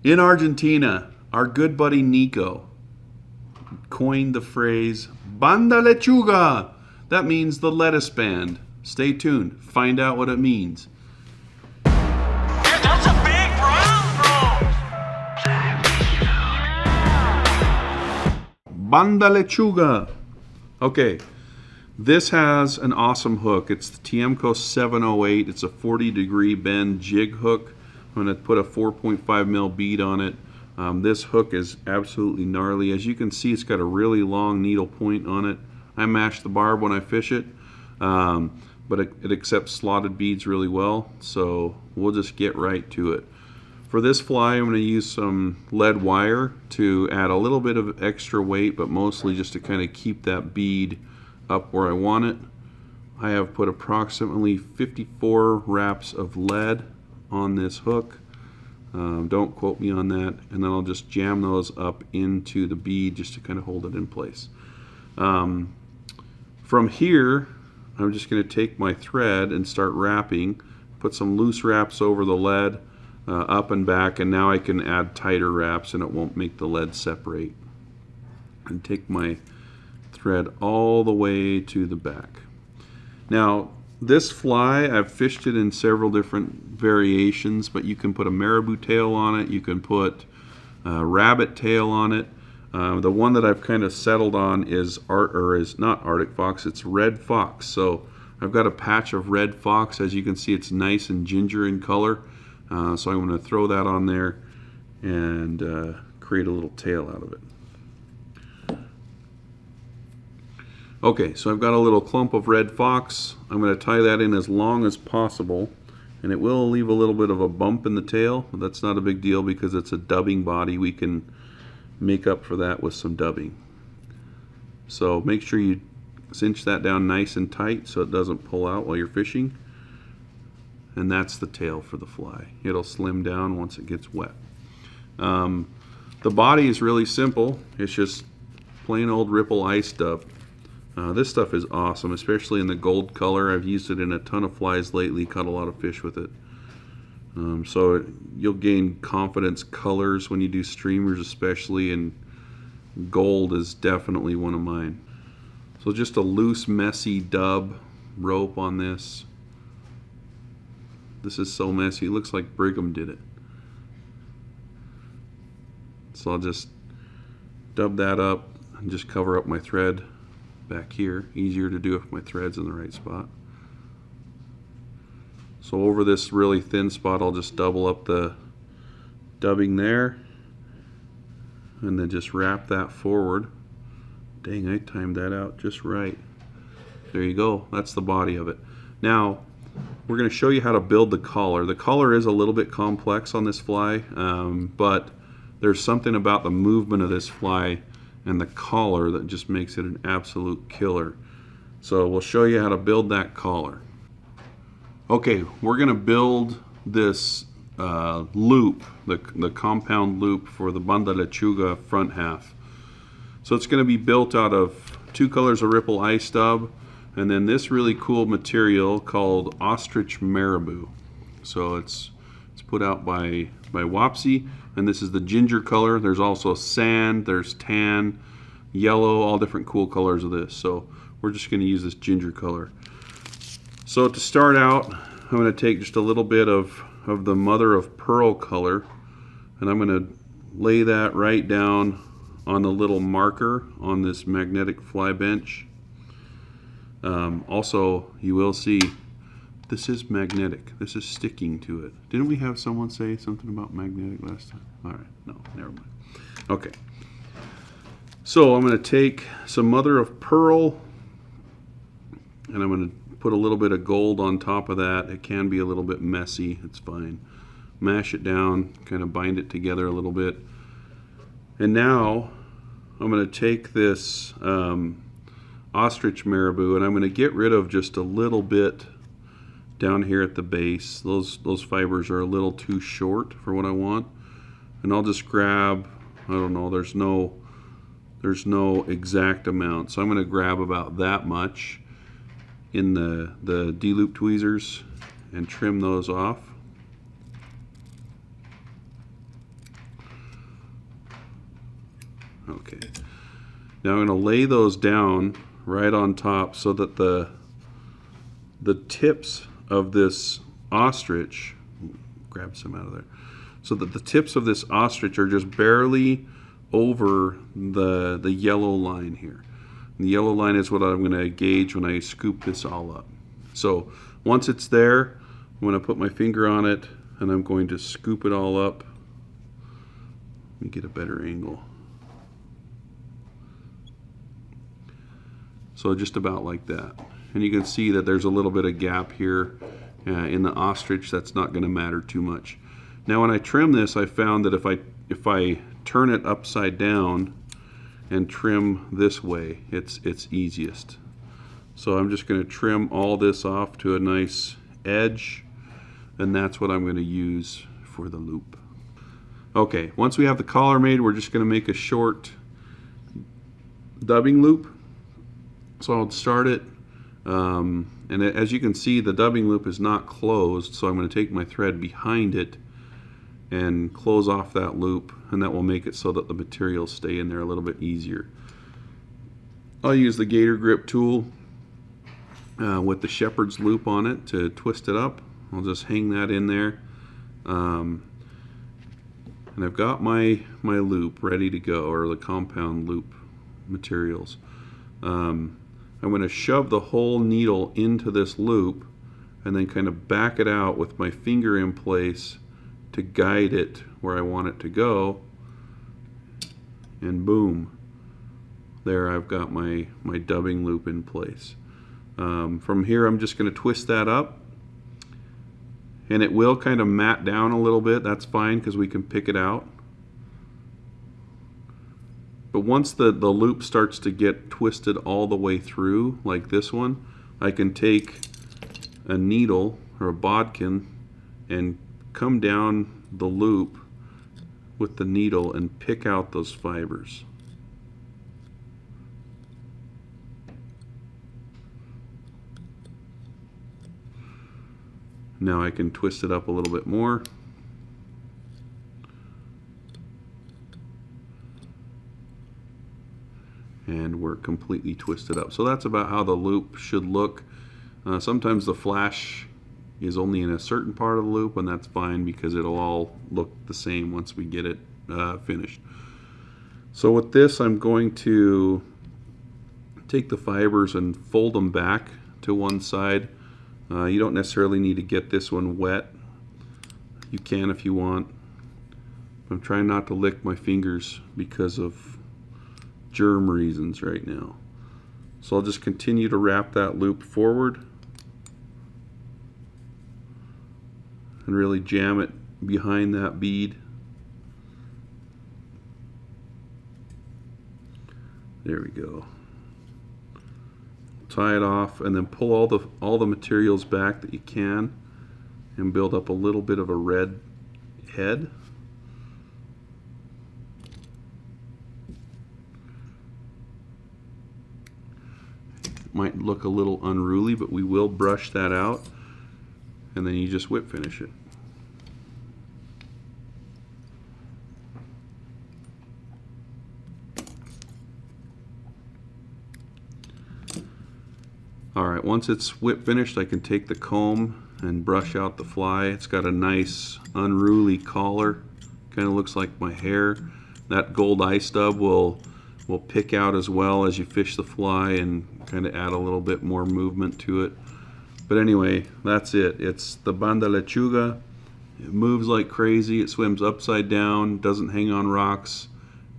In Argentina, our good buddy Nico coined the phrase Banda Lechuga. That means the lettuce band. Stay tuned. Find out what it means. Yeah, that's a big brown. Banda Lechuga. Okay, this has an awesome hook. It's the Tiemco 708. It's a 40-degree bend jig hook. I'm going to put a 4.5 mil bead on it. This hook is absolutely gnarly. As you can see, it's got a really long needle point on it. I mash the barb when I fish it, but it accepts slotted beads really well, so we'll just get right to it. For this fly, I'm going to use some lead wire to add a little bit of extra weight, but mostly just to kind of keep that bead up where I want it. I have put approximately 54 wraps of lead on this hook. Don't quote me on that. And then I'll just jam those up into the bead just to kind of hold it in place. From here, I'm just going to take my thread and start wrapping. Put some loose wraps over the lead, up and back, and now I can add tighter wraps and it won't make the lead separate. And take my thread all the way to the back. Now, this fly, I've fished it in several different variations, but you can put a marabou tail on it, you can put a rabbit tail on it. The one that I've kind of settled on is not Arctic fox, it's red fox. So I've got a patch of red fox. As you can see, it's nice and ginger in color. So I'm going to throw that on there and create a little tail out of it. Okay, so I've got a little clump of red fox. I'm going to tie that in as long as possible, and it will leave a little bit of a bump in the tail, but that's not a big deal because it's a dubbing body. We can make up for that with some dubbing. So make sure you cinch that down nice and tight so it doesn't pull out while you're fishing. And that's the tail for the fly. It'll slim down once it gets wet. The body is really simple. It's just plain old ripple ice dub. This stuff is awesome, especially in the gold color. I've used it in a ton of flies lately, caught a lot of fish with it. So you'll gain confidence colors when you do streamers especially, and gold is definitely one of mine. So just a loose, messy dub rope on this. This is so messy, it looks like Brigham did it. So I'll just dub that up and just cover up my thread back here. Easier to do if my thread's in the right spot. So over this really thin spot, I'll just double up the dubbing there and then just wrap that forward. Dang, I timed that out just right. There you go, that's the body of it. Now we're going to show you how to build the collar. The collar is a little bit complex on this fly, but there's something about the movement of this fly and the collar that just makes it an absolute killer. So we'll show you how to build that collar. Okay, we're going to build this loop, the compound loop for the Banda Lechuga front half. So it's going to be built out of 2 colors of ripple ice dub and then this really cool material called ostrich marabou. So it's put out by Wapsi, and this is the ginger color. There's also sand, there's tan, yellow, all different cool colors of this. So we're just going to use this ginger color. So to start out, I'm going to take just a little bit of the mother of pearl color, and I'm going to lay that right down on the little marker on this magnetic fly bench. Also, you will see this is magnetic. This is sticking to it. Didn't we have someone say something about magnetic last time? All right, no, never mind. Okay. So I'm going to take some mother of pearl, and I'm going to put a little bit of gold on top of that. It can be a little bit messy. It's fine. Mash it down, kind of bind it together a little bit. And now I'm going to take this ostrich marabou, and I'm going to get rid of just a little bit down here at the base. Those fibers are a little too short for what I want, and I'll just grab, I don't know, there's no exact amount, so I'm going to grab about that much in the D-loop tweezers and trim those off. Okay. Now I'm going to lay those down right on top so that the tips of this ostrich, grab some out of there, so that the tips of this ostrich are just barely over the yellow line here. And the yellow line is what I'm going to gauge when I scoop this all up. So once it's there, I'm going to put my finger on it and I'm going to scoop it all up. Let me get a better angle. So just about like that. And you can see that there's a little bit of gap here in the ostrich. That's not going to matter too much. Now when I trim this, I found that if I turn it upside down and trim this way, it's easiest. So I'm just going to trim all this off to a nice edge, and that's what I'm going to use for the loop. Okay, once we have the collar made, we're just going to make a short dubbing loop. So I'll start it, and as you can see, the dubbing loop is not closed, so I'm going to take my thread behind it and close off that loop, and that will make it so that the materials stay in there a little bit easier. I'll use the gator grip tool with the shepherd's loop on it to twist it up. I'll just hang that in there, and I've got my loop ready to go, or the compound loop materials. I'm going to shove the whole needle into this loop and then kind of back it out with my finger in place to guide it where I want it to go, and boom, there I've got my dubbing loop in place. From here I'm just going to twist that up, and it will kind of mat down a little bit. That's fine because we can pick it out. But once the loop starts to get twisted all the way through, like this one, I can take a needle or a bodkin and come down the loop with the needle and pick out those fibers. Now I can twist it up a little bit more. And we're completely twisted up. So that's about how the loop should look. Sometimes the flash is only in a certain part of the loop, and that's fine because it'll all look the same once we get it finished. So with this, I'm going to take the fibers and fold them back to one side. You don't necessarily need to get this one wet. You can if you want. I'm trying not to lick my fingers because of germ reasons right now. So I'll just continue to wrap that loop forward and really jam it behind that bead. There we go. Tie it off and then pull all the materials back that you can and build up a little bit of a red head. Might look a little unruly, but we will brush that out, and then you just whip finish it. Alright, once it's whip finished, I can take the comb and brush out the fly. It's got a nice unruly collar, kind of looks like my hair. That gold eye stub will pick out as well as you fish the fly and kind of add a little bit more movement to it. But anyway, that's it. It's the Banda Lechuga. It moves like crazy. It swims upside down, doesn't hang on rocks,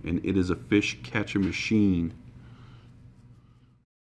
and it is a fish catching machine.